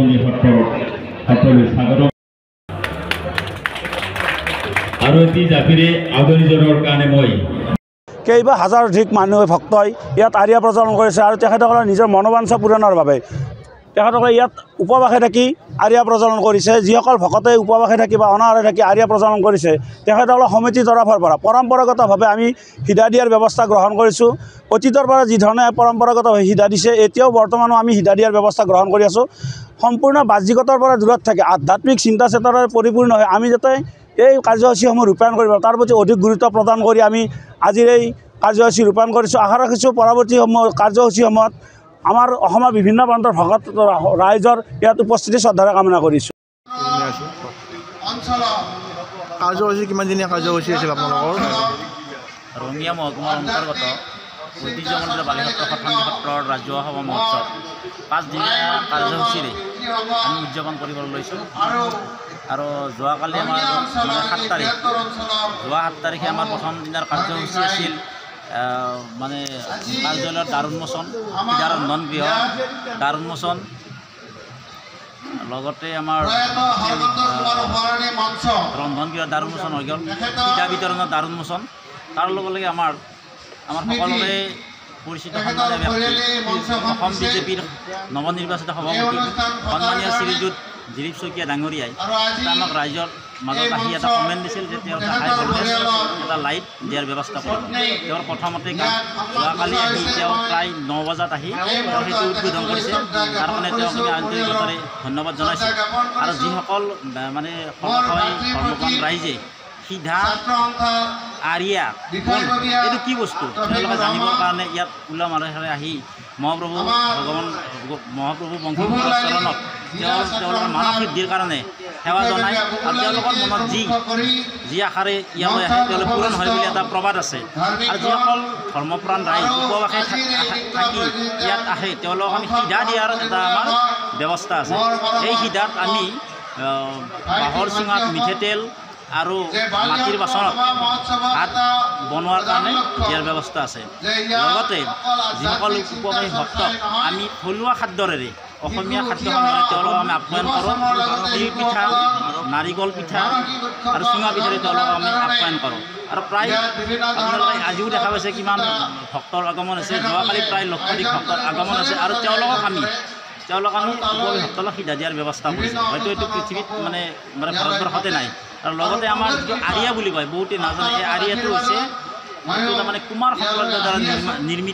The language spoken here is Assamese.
সংগী সত্ৰৰ সকলোৱে স্বাগতম আৰু এটি জাতিৰে আদৰি জনোৱাৰ কাৰণে মই কেইবা হাজাৰ অধিক মানুহে ভক্তই ইয়াত আৰিয়া প্ৰচলন কৰিছে আৰু তেখেতসকলৰ নিজৰ মনোবাঞ্ছা পূৰণৰ বাবে তেখেতসকলে ইয়াত উপবাসে থাকি আৰিয়া প্ৰচলন কৰিছে। যিসকল ভকতে উপবাসে থাকি বা অনাহাৰে থাকি আৰিয়া প্ৰচলন কৰিছে তেখেতসকলৰ সমিতিৰ তৰফৰ পৰা পৰম্পৰাগতভাৱে আমি সিধা দিয়াৰ ব্যৱস্থা গ্ৰহণ কৰিছোঁ। অতীতৰ পৰা যি ধৰণে পৰম্পৰাগতভাৱে সিধা দিছে এতিয়াও বৰ্তমানো আমি সিধা দিয়াৰ ব্যৱস্থা গ্ৰহণ কৰি আছোঁ। সম্পূৰ্ণ বাহ্যিকতাৰ পৰা দূৰত থাকে আধ্যাত্মিক চিন্তা চেতনাৰে পৰিপূৰ্ণ হৈ আমি যাতে এই কাৰ্যসূচীসমূহ ৰূপায়ণ কৰিব তাৰ প্ৰতি অধিক গুৰুত্ব প্ৰদান কৰি আমি আজিৰ এই কাৰ্যসূচী ৰূপায়ণ কৰিছোঁ। আশা ৰাখিছোঁ পৰৱৰ্তী কাৰ্যসূচীসমূহত আমাৰ অসমৰ বিভিন্ন প্ৰান্তৰ ভকত ৰাইজৰ ইয়াত উপস্থিতি শ্ৰদ্ধাৰে কামনা কৰিছোঁ। কাৰ্যসূচী কিমান দিনীয়া কাৰ্যসূচী আছিল আপোনালোকৰ? ৰঙিয়া মহকুমাৰ অন্তৰ্গত ঐতিহ্যমণ্ডিত বালিসত্ৰ সৎসংগী সত্ৰৰ ৰাজহুৱা সভা মহোৎসৱ 5 দিনীয়া কাৰ্যসূচীৰে আমি উদযাপন কৰিবলৈ লৈছোঁ। আৰু যোৱাকালি আমাৰ 7 তাৰিখ যোৱা 7 তাৰিখে আমাৰ প্ৰথম দিনাৰ কাৰ্যসূচী আছিল কাৰ্যালয়ৰ দ্বাৰ উন্মোচন, ৰন্ধন গৃহ দ্বাৰ উন্মোচন, লগতে আমাৰ ৰন্ধন গৃহ দ্বাৰ উন্মোচন হৈ গ'ল, পিঠা বিতৰণৰ দ্বাৰ উন্মোচন। তাৰ লগে লগে আমাৰ সকলোৰে পৰিচিত সন্মানীয় ব্যক্তি অসম বিজেপিৰ নৱনিৰ্বাচিত সভাপতি সন্মানীয় শ্ৰীযুত দিলীপ শইকীয়া ডাঙৰীয়াই আমাক ৰাইজৰ মাজত আহি এটা কমেণ্ট দিছিল যে তেওঁ হাই ভল্টেজ এটা লাইট দিয়াৰ ব্যৱস্থা কৰিব। তেওঁৰ প্ৰথমতে যোৱাকালি আহি তেওঁ প্ৰায় 9 বজাত আহি তেওঁ সেইটো উদ্বোধন কৰিছে। তাৰ কাৰণে তেওঁক আমি আন্তৰিকতাৰে ধন্যবাদ জনাইছোঁ। আৰু যিসকল ধৰ্মপ্ৰাণ ৰাইজে সিধা আৰিয়া এইটো কি বস্তু তেওঁলোকে জানিবৰ কাৰণে ইয়াত উলহ মালহেৰে আহি মহাপ্ৰভু বংশীধৰৰ চৰণত তেওঁলোকৰ মানৱ সিদ্ধিৰ কাৰণে সেৱা জনায়। আৰু তেওঁলোকৰ মনত যি আশাৰে ইয়ালৈ আহে তেওঁলোকে পূৰণ হয় বুলি এটা প্ৰবাদ আছে। আৰু যিসকল ধৰ্মপ্ৰাণ ৰাইজ উপবাসে থাকি ইয়াত আহে তেওঁলোকক আমি সিধা দিয়াৰ এটা আমাৰ ব্যৱস্থা আছে। এই সিধাত আমি বাঁহৰ চুঙাত মিঠাতেল আৰু মাটিৰ বাচনত ভাত বনোৱাৰ কাৰণে দিয়াৰ ব্যৱস্থা আছে। লগতে যিসকল উপবাসী ভক্তক আমি থলুৱা খাদ্যৰে অসমীয়া খাদ্যসমূহেৰে তেওঁলোকক আমি আপ্যায়ন কৰোঁ। তিল পিঠা, নাৰিকল পিঠা আৰু চুঙা পিঠাৰে তেওঁলোকক আমি আপ্যায়ন কৰোঁ। আৰু প্ৰায় আপোনালোকে আজিও দেখা পাইছে কিমান ভক্তৰ আগমন আছে। যোৱাকালি প্ৰায় লক্ষাধিক ভক্তৰ আগমন আছে। আৰু তেওঁলোকক আমি উপবাসী ভক্তক সিধা দিয়াৰ ব্যৱস্থা কৰিছোঁ। হয়তো এইটো পৃথিৱীত মানে ভাৰতবৰ্ষতে নাই। আৰু লগতে আমাৰ যিটো আৰিয়া বুলি কয় বহুতে নাজানে, এই আৰিয়াটো হৈছে তাৰমানে কুমাৰসকলৰ দ্বাৰা নিৰ্মিত